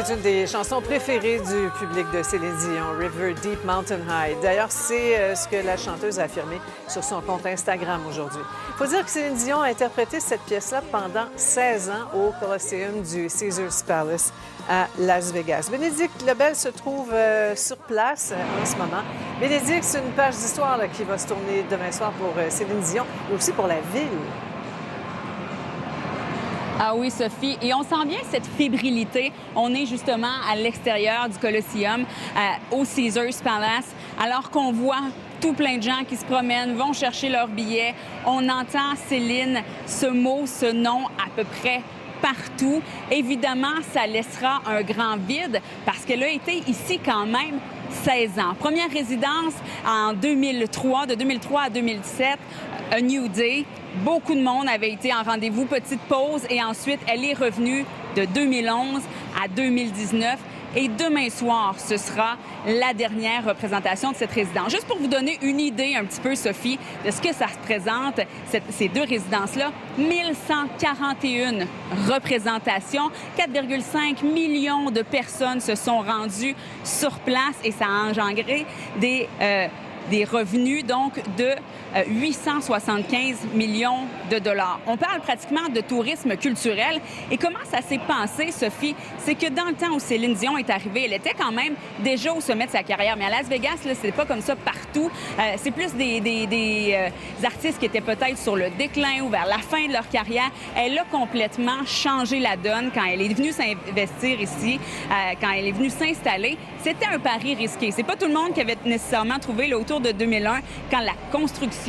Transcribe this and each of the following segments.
c'est une des chansons préférées du public de Céline Dion, River Deep Mountain High. D'ailleurs, c'est ce que la chanteuse a affirmé sur son compte Instagram aujourd'hui. Il faut dire que Céline Dion a interprété cette pièce-là pendant 16 ans au Coliseum du Caesars Palace à Las Vegas. Bénédicte Lebel se trouve sur place en ce moment. Bénédicte, c'est une page d'histoire qui va se tourner demain soir pour Céline Dion, mais aussi pour la ville. Ah oui, Sophie. Et on sent bien cette fébrilité. On est justement à l'extérieur du Coliseum, au Caesars Palace, alors qu'on voit tout plein de gens qui se promènent, vont chercher leurs billets. On entend, Céline, ce mot, ce nom à peu près partout. Évidemment, ça laissera un grand vide parce qu'elle a été ici quand même 16 ans. Première résidence en 2003, de 2003 à 2017, A New Day. Beaucoup de monde avait été en rendez-vous, petite pause, et ensuite, elle est revenue de 2011 à 2019. Et demain soir, ce sera la dernière représentation de cette résidence. Juste pour vous donner une idée un petit peu, Sophie, de ce que ça représente, ces deux résidences-là, 1141 représentations, 4,5 millions de personnes se sont rendues sur place et ça a engendré des revenus, donc, de 875 millions de dollars. On parle pratiquement de tourisme culturel. Et comment ça s'est passé, Sophie? C'est que dans le temps où Céline Dion est arrivée, elle était quand même déjà au sommet de sa carrière. Mais à Las Vegas, c'est pas comme ça partout. C'est plus des artistes qui étaient peut-être sur le déclin ou vers la fin de leur carrière. Elle a complètement changé la donne quand elle est venue s'investir ici, quand elle est venue s'installer. C'était un pari risqué. C'est pas tout le monde qui avait nécessairement trouvé là, autour de 2001, quand la construction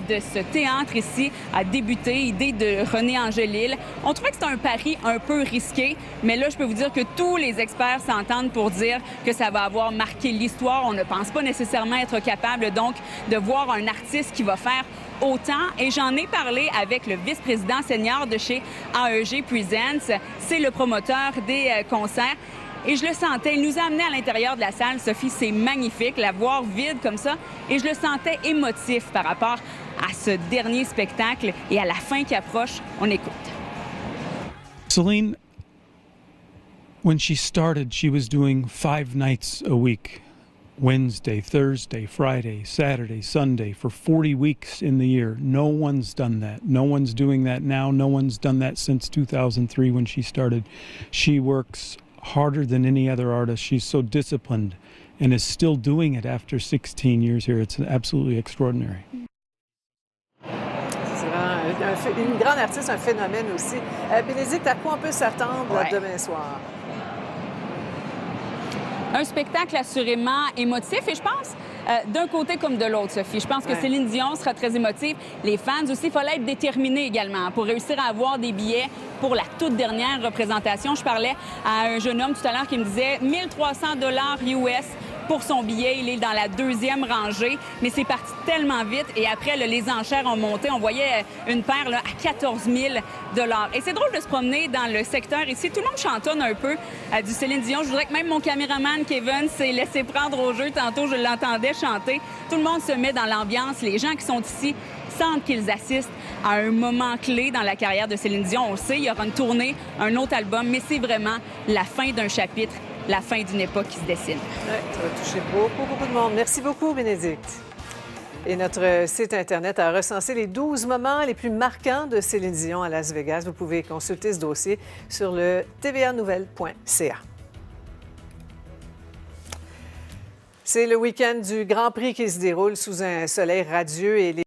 de ce théâtre ici a débuté, idée de René Angélil. On trouvait que c'était un pari un peu risqué, mais là, je peux vous dire que tous les experts s'entendent pour dire que ça va avoir marqué l'histoire. On ne pense pas nécessairement être capable, donc, de voir un artiste qui va faire autant. Et j'en ai parlé avec le vice-président senior de chez AEG Presents. C'est le promoteur des concerts. Et je le sentais, il nous a amenés à l'intérieur de la salle, Sophie, c'est magnifique, la voir vide comme ça. Et je le sentais émotif par rapport à ce dernier spectacle et à la fin qui approche. On écoute. Celine, when she started, she was doing 5 nights a week. Wednesday, Thursday, Friday, Saturday, Sunday, for 40 weeks in the year. No one's done that. No one's doing that now. No one's done that since 2003 when she started. She works harder than any other artist. She's so disciplined and is still doing it after 16 years here. It's absolutely extraordinary. C'est vraiment une grande artiste, un phénomène aussi. Bénédicte, à quoi on peut s'attendre demain soir? Un spectacle assurément émotif et je pense d'un côté comme de l'autre, Sophie. Je pense que Céline Dion sera très émotive. Les fans aussi, il fallait être déterminés également pour réussir à avoir des billets pour la toute dernière représentation. Je parlais à un jeune homme tout à l'heure qui me disait 1300 $ US pour son billet. Il est dans la 2e rangée, mais c'est parti tellement vite. Et après, là, les enchères ont monté. On voyait une paire là, à 14 000 $. Et c'est drôle de se promener dans le secteur ici. Tout le monde chantonne un peu du Céline Dion. Je voudrais que même mon caméraman Kevin s'est laissé prendre au jeu. Tantôt, je l'entendais chanter. Tout le monde se met dans l'ambiance. Les gens qui sont ici sentent qu'ils assistent à un moment clé dans la carrière de Céline Dion. On le sait, il y aura une tournée, un autre album, mais c'est vraiment la fin d'un chapitre, la fin d'une époque qui se dessine. Oui, ça va toucher beaucoup de monde. Merci beaucoup, Bénédicte. Et notre site Internet a recensé les 12 moments les plus marquants de Céline Dion à Las Vegas. Vous pouvez consulter ce dossier sur le tvanouvelles.ca. C'est le week-end du Grand Prix qui se déroule sous un soleil radieux et les